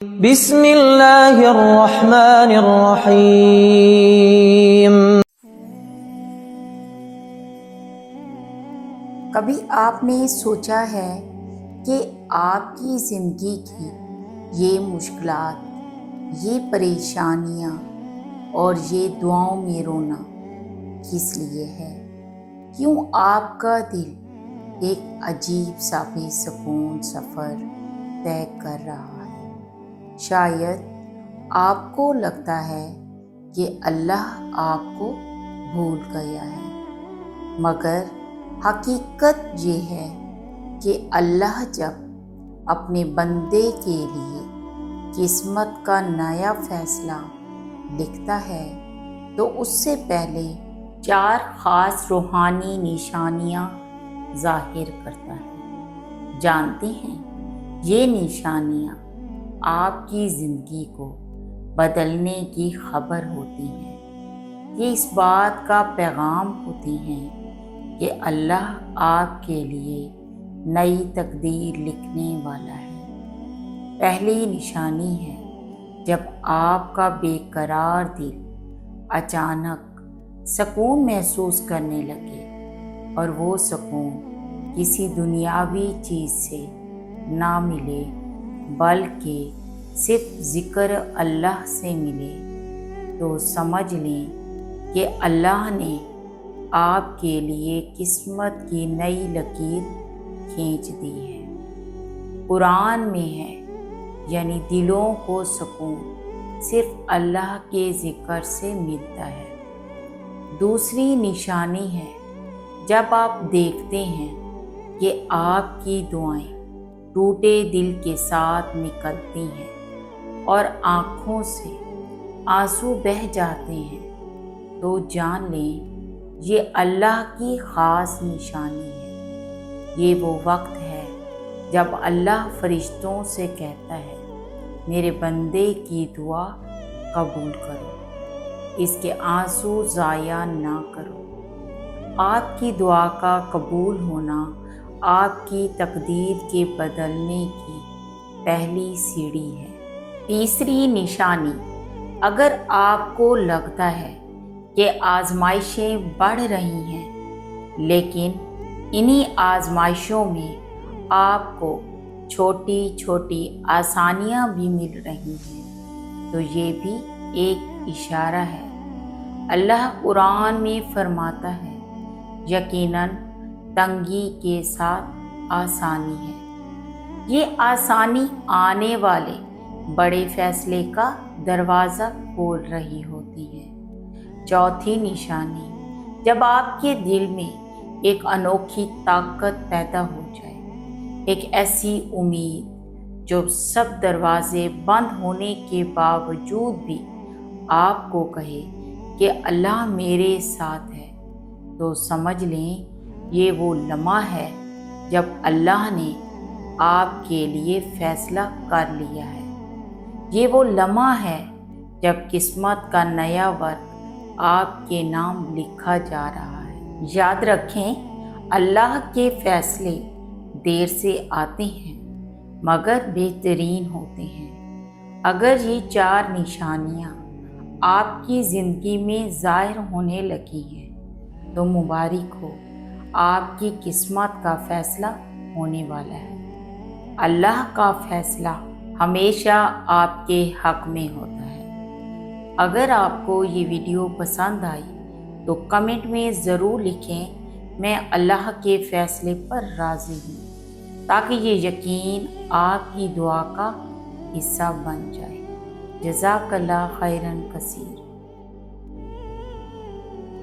بسم اللہ الرحمن الرحیم۔ کبھی آپ نے سوچا ہے کہ آپ کی زندگی کی یہ مشکلات، یہ پریشانیاں اور یہ دعاؤں میں رونا کس لیے ہے؟ کیوں آپ کا دل ایک عجیب سا بے سکون سفر طے کر رہا ہے؟ شاید آپ کو لگتا ہے کہ اللہ آپ کو بھول گیا ہے، مگر حقیقت یہ ہے کہ اللہ جب اپنے بندے کے لیے قسمت کا نیا فیصلہ لکھتا ہے تو اس سے پہلے 4 خاص روحانی نشانیاں ظاہر کرتا ہے۔ جانتے ہیں، یہ نشانیاں آپ کی زندگی کو بدلنے کی خبر ہوتی ہیں۔ یہ اس بات کا پیغام ہوتی ہیں کہ اللہ آپ کے لیے نئی تقدیر لکھنے والا ہے۔ پہلی نشانی ہے جب آپ کا بے قرار دل اچانک سکون محسوس کرنے لگے، اور وہ سکون کسی دنیاوی چیز سے نہ ملے بلکہ صرف ذکر اللہ سے ملے، تو سمجھ لیں کہ اللہ نے آپ کے لیے قسمت کی نئی لکیر کھینچ دی ہے۔ قرآن میں ہے، یعنی دلوں کو سکون صرف اللہ کے ذکر سے ملتا ہے۔ دوسری نشانی ہے جب آپ دیکھتے ہیں کہ آپ کی دعائیں ٹوٹے دل کے ساتھ نکلتی ہیں اور آنکھوں سے آنسو بہہ جاتے ہیں، تو جان لیں یہ اللہ کی خاص نشانی ہے۔ یہ وہ وقت ہے جب اللہ فرشتوں سے کہتا ہے، میرے بندے کی دعا قبول کرو، اس کے آنسو ضائع نہ کرو۔ آپ کی دعا کا قبول ہونا آپ کی تقدیر کے بدلنے کی پہلی سیڑھی ہے۔ تیسری نشانی، اگر آپ کو لگتا ہے کہ آزمائشیں بڑھ رہی ہیں لیکن انہی آزمائشوں میں آپ کو چھوٹی چھوٹی آسانیاں بھی مل رہی ہیں، تو یہ بھی ایک اشارہ ہے۔ اللہ قرآن میں فرماتا ہے، یقیناً تنگی کے ساتھ آسانی ہے۔ یہ آسانی آنے والے بڑے فیصلے کا دروازہ کھول رہی ہوتی ہے۔ چوتھی نشانی، جب آپ کے دل میں ایک انوکھی طاقت پیدا ہو جائے، ایک ایسی امید جو سب دروازے بند ہونے کے باوجود بھی آپ کو کہے کہ اللہ میرے ساتھ ہے، تو سمجھ لیں یہ وہ لمحہ ہے جب اللہ نے آپ کے لیے فیصلہ کر لیا ہے۔ یہ وہ لمحہ ہے جب قسمت کا نیا ورق آپ کے نام لکھا جا رہا ہے۔ یاد رکھیں، اللہ کے فیصلے دیر سے آتے ہیں مگر بہترین ہوتے ہیں۔ اگر یہ 4 نشانیاں آپ کی زندگی میں ظاہر ہونے لگی ہیں تو مبارک ہو، آپ کی قسمت کا فیصلہ ہونے والا ہے۔ اللہ کا فیصلہ ہمیشہ آپ کے حق میں ہوتا ہے۔ اگر آپ کو یہ ویڈیو پسند آئی تو کمنٹ میں ضرور لکھیں، میں اللہ کے فیصلے پر راضی ہوں، تاکہ یہ یقین آپ کی دعا کا حصہ بن جائے۔ جزاک اللہ خیراً کثیر۔